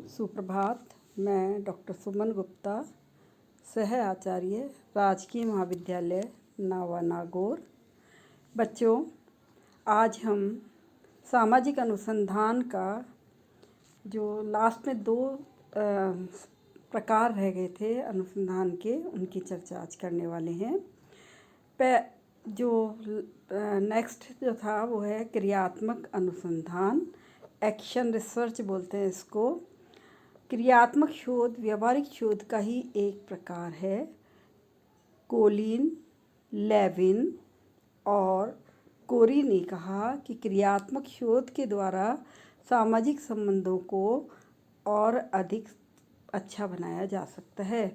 सुप्रभात। मैं डॉक्टर सुमन गुप्ता, सह आचार्य, राजकीय महाविद्यालय नावा नागौर। बच्चों, आज हम सामाजिक अनुसंधान का जो लास्ट में दो प्रकार रह गए थे अनुसंधान के, उनकी चर्चा आज करने वाले हैं। जो नेक्स्ट जो था वो है क्रियात्मक अनुसंधान, एक्शन रिसर्च बोलते हैं इसको। क्रियात्मक शोध व्यवहारिक शोध का ही एक प्रकार है। कोलिन, लेविन और कोरी ने कहा कि क्रियात्मक शोध के द्वारा सामाजिक संबंधों को और अधिक अच्छा बनाया जा सकता है।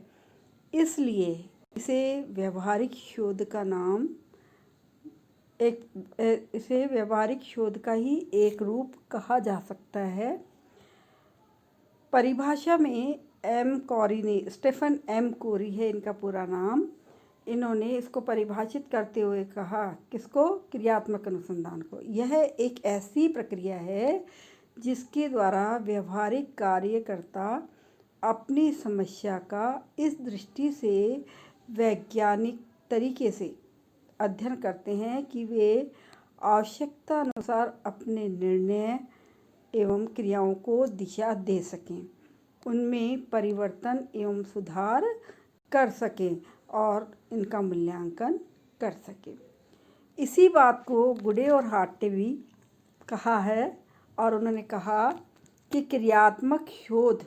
इसलिए इसे व्यवहारिक शोध का नाम इसे व्यवहारिक शोध का ही एक रूप कहा जा सकता है। परिभाषा में स्टीफन एम कोरी है इनका पूरा नाम। इन्होंने इसको परिभाषित करते हुए कहा, किसको? क्रियात्मक अनुसंधान को। यह एक ऐसी प्रक्रिया है जिसके द्वारा व्यवहारिक कार्यकर्ता अपनी समस्या का इस दृष्टि से वैज्ञानिक तरीके से अध्ययन करते हैं कि वे आवश्यकता अनुसार अपने निर्णय एवं क्रियाओं को दिशा दे सकें, उनमें परिवर्तन एवं सुधार कर सकें और इनका मूल्यांकन कर सकें। इसी बात को गुडे और हार्ट ने भी कहा है और उन्होंने कहा कि क्रियात्मक शोध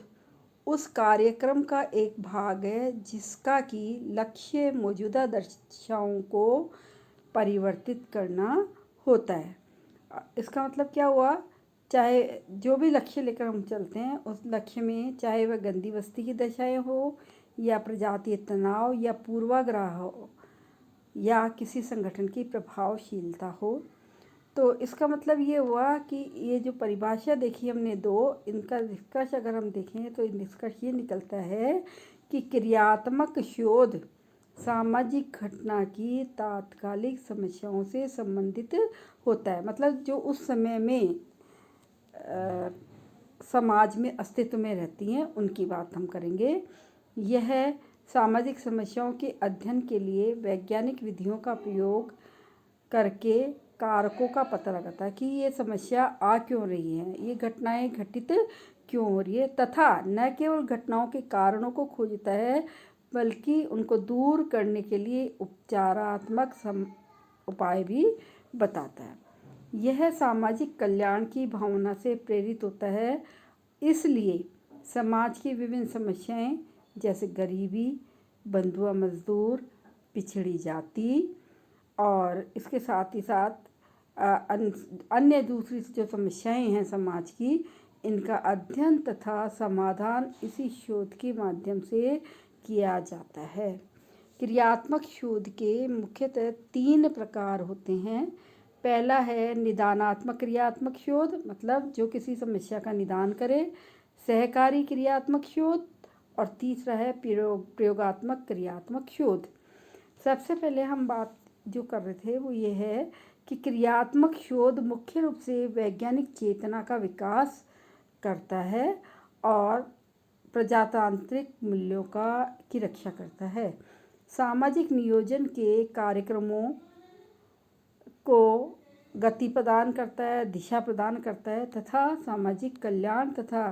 उस कार्यक्रम का एक भाग है जिसका कि लक्ष्य मौजूदा दशाओं को परिवर्तित करना होता है। इसका मतलब क्या हुआ? चाहे जो भी लक्ष्य लेकर हम चलते हैं, उस लक्ष्य में चाहे वह गंदी बस्ती की दशाएं हो या प्रजातीय तनाव या पूर्वाग्रह हो या किसी संगठन की प्रभावशीलता हो, तो इसका मतलब ये हुआ कि ये जो परिभाषा देखी हमने दो, इनका निष्कर्ष अगर हम देखें तो निष्कर्ष ये निकलता है कि क्रियात्मक शोध सामाजिक घटना की तात्कालिक समस्याओं से संबंधित होता है। मतलब जो उस समय में समाज में अस्तित्व में रहती हैं उनकी बात हम करेंगे। यह सामाजिक समस्याओं के अध्ययन के लिए वैज्ञानिक विधियों का प्रयोग करके कारकों का पता लगाता है कि ये समस्या आ क्यों रही है, ये घटनाएं घटित क्यों हो रही है, तथा न केवल घटनाओं के कारणों को खोजता है बल्कि उनको दूर करने के लिए उपचारात्मक उपाय भी बताता है। यह सामाजिक कल्याण की भावना से प्रेरित होता है। इसलिए समाज की विभिन्न समस्याएं जैसे गरीबी, बंधुआ मजदूर, पिछड़ी जाति और इसके साथ ही साथ अन्य दूसरी जो समस्याएं हैं समाज की, इनका अध्ययन तथा समाधान इसी शोध के माध्यम से किया जाता है। क्रियात्मक शोध के मुख्यतः 3 प्रकार होते हैं। पहला है निदानात्मक क्रियात्मक शोध, मतलब जो किसी समस्या का निदान करे। सहकारी क्रियात्मक शोध और तीसरा है प्रयोगात्मक क्रियात्मक शोध। सबसे पहले हम बात जो कर रहे थे वो ये है कि क्रियात्मक शोध मुख्य रूप से वैज्ञानिक चेतना का विकास करता है और प्रजातांत्रिक मूल्यों की रक्षा करता है। सामाजिक नियोजन के कार्यक्रमों को गति प्रदान करता है, दिशा प्रदान करता है तथा सामाजिक कल्याण तथा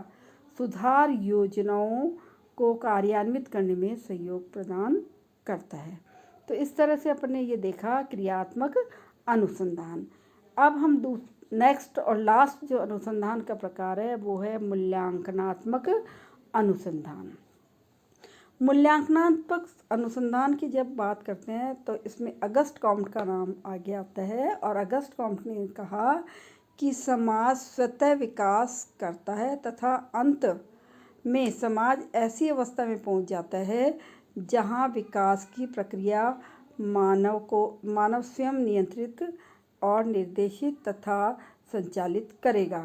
सुधार योजनाओं को कार्यान्वित करने में सहयोग प्रदान करता है। तो इस तरह से अपन ने ये देखा क्रियात्मक अनुसंधान। अब हम नेक्स्ट और लास्ट जो अनुसंधान का प्रकार है वो है मूल्यांकनात्मक अनुसंधान। मूल्यांकनात्मक अनुसंधान की जब बात करते हैं तो इसमें अगस्ट कॉम्ट का नाम आगे आता है और अगस्ट कॉम्ट ने कहा कि समाज स्वतः विकास करता है तथा अंत में समाज ऐसी अवस्था में पहुंच जाता है जहां विकास की प्रक्रिया मानव स्वयं नियंत्रित और निर्देशित तथा संचालित करेगा।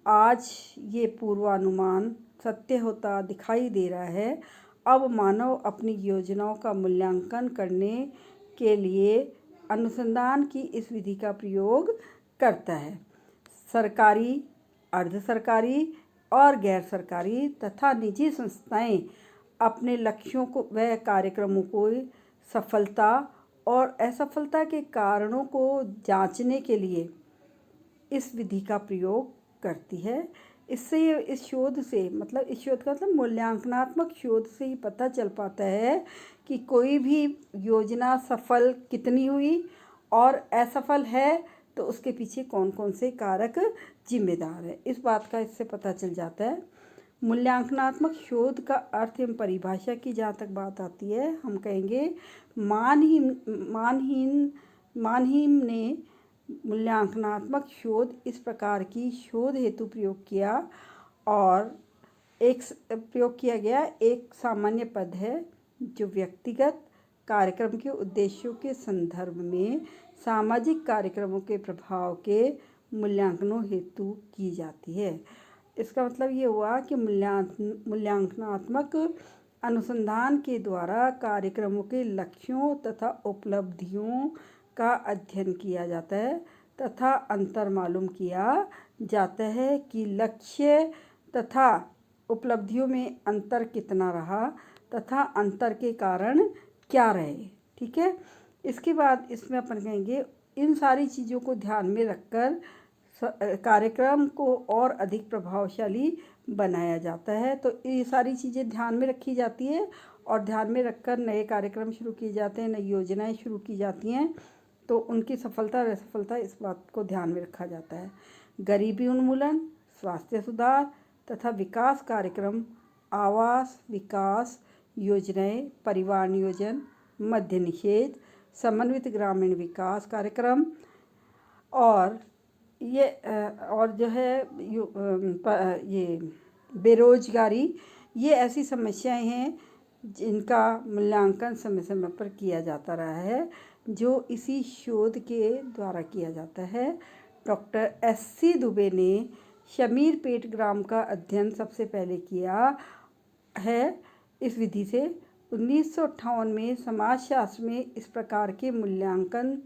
आज ये पूर्वानुमान सत्य होता दिखाई दे रहा है। अब मानव अपनी योजनाओं का मूल्यांकन करने के लिए अनुसंधान की इस विधि का प्रयोग करता है। सरकारी, अर्ध सरकारी और गैर सरकारी तथा निजी संस्थाएं अपने लक्ष्यों को व कार्यक्रमों को सफलता और असफलता के कारणों को जांचने के लिए इस विधि का प्रयोग करती है। इससे इस शोध से मतलब इस शोध का मतलब मूल्यांकनात्मक शोध से ही पता चल पाता है कि कोई भी योजना सफल कितनी हुई और असफल है तो उसके पीछे कौन कौन से कारक जिम्मेदार है, इस बात का इससे पता चल जाता है। मूल्यांकनात्मक शोध का अर्थ एवं परिभाषा की जहाँ तक बात आती है, हम कहेंगे मानहीन ने मूल्यांकनात्मक शोध इस प्रकार की शोध हेतु प्रयोग किया और प्रयोग किया गया एक सामान्य पद है जो व्यक्तिगत कार्यक्रम के उद्देश्यों के संदर्भ में सामाजिक कार्यक्रमों के प्रभाव के मूल्यांकनों हेतु की जाती है। इसका मतलब ये हुआ कि मूल्यांकनात्मक अनुसंधान के द्वारा कार्यक्रमों के लक्ष्यों तथा उपलब्धियों का अध्ययन किया जाता है तथा अंतर मालूम किया जाता है कि लक्ष्य तथा उपलब्धियों में अंतर कितना रहा तथा अंतर के कारण क्या रहे। ठीक है, इसके बाद इसमें अपन कहेंगे इन सारी चीज़ों को ध्यान में रखकर कार्यक्रम को और अधिक प्रभावशाली बनाया जाता है। तो ये सारी चीज़ें ध्यान में रखी जाती है और ध्यान में रखकर नए कार्यक्रम शुरू किए जाते हैं, नई योजनाएं शुरू की जाती हैं, तो उनकी सफलता और असफलता इस बात को ध्यान में रखा जाता है। गरीबी उन्मूलन, स्वास्थ्य सुधार तथा विकास कार्यक्रम, आवास विकास योजनाएं, परिवार नियोजन, मद्य निषेध, समन्वित ग्रामीण विकास कार्यक्रम और जो है ये बेरोजगारी, ये ऐसी समस्याएं हैं जिनका मूल्यांकन समय समय पर किया जाता रहा है, जो इसी शोध के द्वारा किया जाता है। डॉक्टर SC दुबे ने शमीरपेट ग्राम का अध्ययन सबसे पहले किया है। इस विधि से 1958 में समाजशास्त्र में इस प्रकार के मूल्यांकन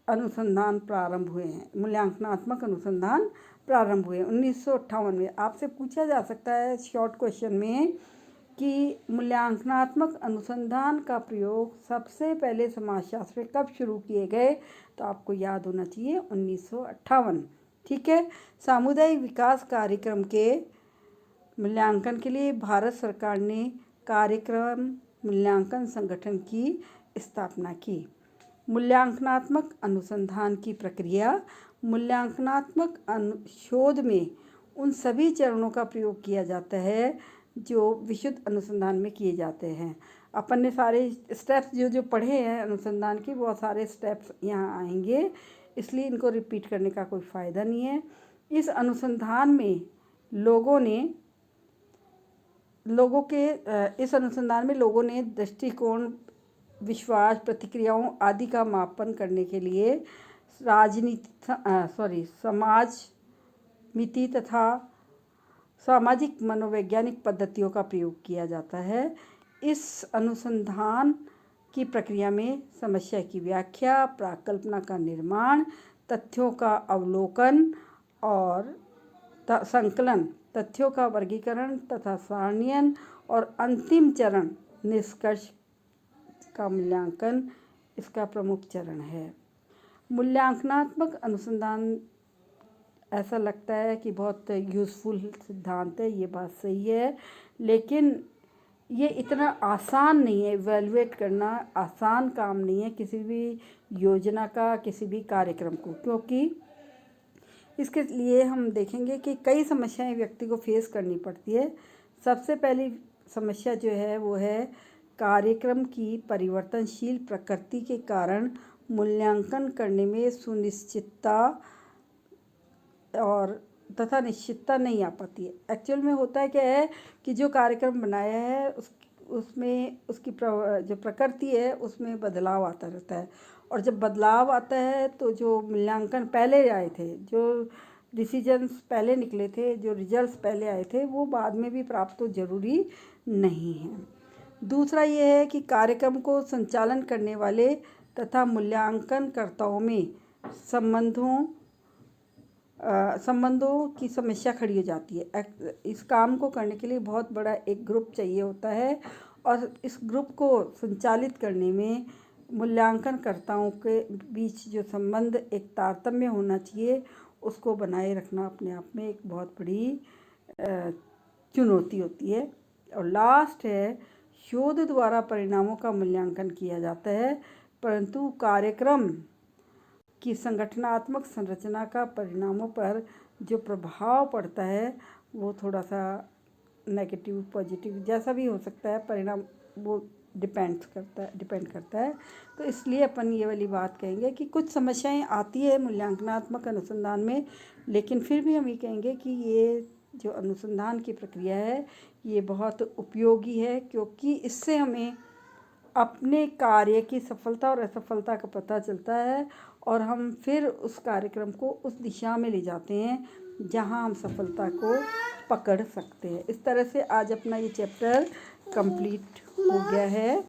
अनुसंधान प्रारंभ हुए हैं, मूल्यांकनात्मक अनुसंधान प्रारंभ हुए 1958 में। आपसे पूछा जा सकता है शॉर्ट क्वेश्चन में कि मूल्यांकनात्मक अनुसंधान का प्रयोग सबसे पहले समाजशास्त्र में कब शुरू किए गए, तो आपको याद होना चाहिए 1958। ठीक है, सामुदायिक विकास कार्यक्रम के मूल्यांकन के लिए भारत सरकार ने कार्यक्रम मूल्यांकन संगठन की स्थापना की। मूल्यांकनात्मक अनुसंधान की प्रक्रिया, मूल्यांकनात्मक शोध में उन सभी चरणों का प्रयोग किया जाता है जो विशुद्ध अनुसंधान में किए जाते हैं। अपन ने सारे स्टेप्स जो पढ़े हैं अनुसंधान के, वो सारे स्टेप्स यहाँ आएंगे, इसलिए इनको रिपीट करने का कोई फ़ायदा नहीं है। इस अनुसंधान में लोगों ने दृष्टिकोण, विश्वास, प्रतिक्रियाओं आदि का मापन करने के लिए समाज मिति तथा सामाजिक मनोवैज्ञानिक पद्धतियों का प्रयोग किया जाता है। इस अनुसंधान की प्रक्रिया में समस्या की व्याख्या, प्राकल्पना का निर्माण, तथ्यों का अवलोकन और संकलन, तथ्यों का वर्गीकरण तथा सारणीयन और अंतिम चरण निष्कर्ष का मूल्यांकन इसका प्रमुख चरण है। मूल्यांकनात्मक अनुसंधान ऐसा लगता है कि बहुत यूज़फुल सिद्धांत है, ये बात सही है, लेकिन ये इतना आसान नहीं है। इवैल्यूएट करना आसान काम नहीं है किसी भी योजना का, किसी भी कार्यक्रम को, क्योंकि इसके लिए हम देखेंगे कि कई समस्याएं व्यक्ति को फेस करनी पड़ती है। सबसे पहली समस्या जो है वो है कार्यक्रम की परिवर्तनशील प्रकृति के कारण मूल्यांकन करने में सुनिश्चितता और तथा निश्चितता नहीं आ पाती है। एक्चुअल में होता क्या है कि जो कार्यक्रम बनाया है उसमें उसकी जो प्रकृति है उसमें बदलाव आता रहता है, और जब बदलाव आता है तो जो मूल्यांकन पहले आए थे, जो डिसीजंस पहले निकले थे, जो रिजल्ट्स पहले आए थे, वो बाद में भी प्राप्त तो ज़रूरी नहीं है। दूसरा ये है कि कार्यक्रम को संचालन करने वाले तथा मूल्यांकनकर्ताओं में संबंधों संबंधों की समस्या खड़ी हो जाती है। इस काम को करने के लिए बहुत बड़ा एक ग्रुप चाहिए होता है और इस ग्रुप को संचालित करने में मूल्यांकनकर्ताओं के बीच जो संबंध एक तारतम्य होना चाहिए, उसको बनाए रखना अपने आप में एक बहुत बड़ी चुनौती होती है। और लास्ट है, शोध द्वारा परिणामों का मूल्यांकन किया जाता है, परंतु कार्यक्रम की संगठनात्मक संरचना का परिणामों पर जो प्रभाव पड़ता है वो थोड़ा सा नेगेटिव पॉजिटिव जैसा भी हो सकता है, परिणाम वो डिपेंड करता है। तो इसलिए अपन ये वाली बात कहेंगे कि कुछ समस्याएं आती है मूल्यांकनात्मक अनुसंधान में, लेकिन फिर भी हम ये कहेंगे कि ये जो अनुसंधान की प्रक्रिया है ये बहुत उपयोगी है, क्योंकि इससे हमें अपने कार्य की सफलता और असफलता का पता चलता है और हम फिर उस कार्यक्रम को उस दिशा में ले जाते हैं जहां हम सफलता को पकड़ सकते हैं। इस तरह से आज अपना ये चैप्टर कंप्लीट हो गया है।